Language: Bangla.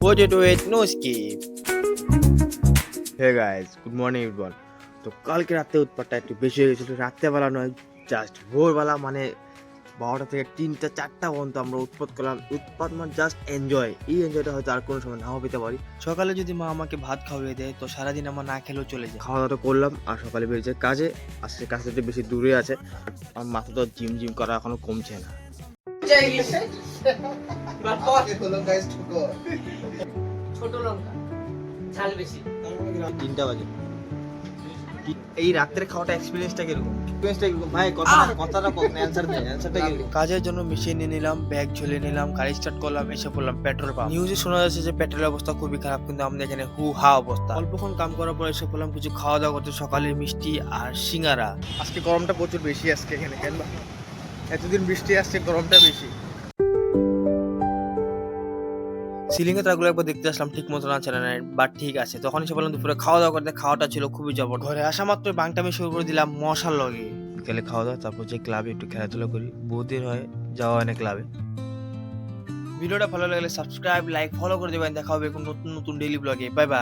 Potato with no skip. Hey guys good morning everyone. তো কালকে রাতে উৎপাতটা একটু বেশি হয়ে গেছিলো। রাত্রেবেলা নয়, জাস্ট ভোরবেলা, মানে 12টা থেকে 3টা 4টা পর্যন্ত আমরা উৎপাত করলাম। উৎপাত মানে জাস্ট এনজয়। এই এনজয়টা হয়তো আর কোনো সময় নাও পেতে পারি। সকালে যদি মা আমাকে ভাত খাওয়িয়ে দেয় তো সারাদিন আমার না খেলেও চলে যায়। খাওয়া দাওয়া করলাম আর সকালে বেরিয়েছে কাজে। আর সে কাজটা একটু বেশি দূরে আছে। আমার মাথা তো জিম জিম করা এখনো কমছে না। ছোট লঙ্কা ঝাল বেশি। 3টা বাজে। এই রাত্রে খাওয়াটা এক্সপিরিয়েন্সটা কিরকম? ভাই কথাটা অ্যান্সারটা কিরকম? কাজের জন্য মেশিন নিয়ে নিলাম, ব্যাগ ঝুলিয়ে নিলাম, গাড়ি স্টার্ট করলাম, এসে পড়লাম পেট্রোল পাম্প। নিউজে শোনা যাচ্ছে যে পেট্রোলের অবস্থা খুবই খারাপ, কিন্তু আমাদের এখানে হু হা অবস্থা। অল্পক্ষণ কাম করার পর এসে পড়লাম কিছু খাওয়া দাওয়া করতে, সকালের মিষ্টি আর সিঙ্গারা। আজকে গরমটা প্রচুর বেশি আজকে এখানে, কেন বা? এতদিন বৃষ্টি আসছে, গরমটা বেশি। সিলিং এ তারগুলো একবার দেখতে আসলাম, ঠিক মতো আছে না, বাট ঠিক আছে। তখন এসে বললাম দুপুরে খাওয়া দাওয়া করতে, খাওয়াটা ছিল খুবই জবর। ঘরে আসা মাত্র বাংটামি শুরু করে দিলাম মশার লগে। বিকেলে খাওয়া দাওয়া, তারপর যে ক্লাবে একটু খেলাধুলা করি। বহুদিন হয় যাওয়া হয় না ক্লাবে। ভিডিওটা ভালো লাগলে সাবস্ক্রাইব, লাইক, ফলো করে দেবেন। দেখা হবে কোন নতুন নতুন ডেইলি ব্লগে। Bye bye.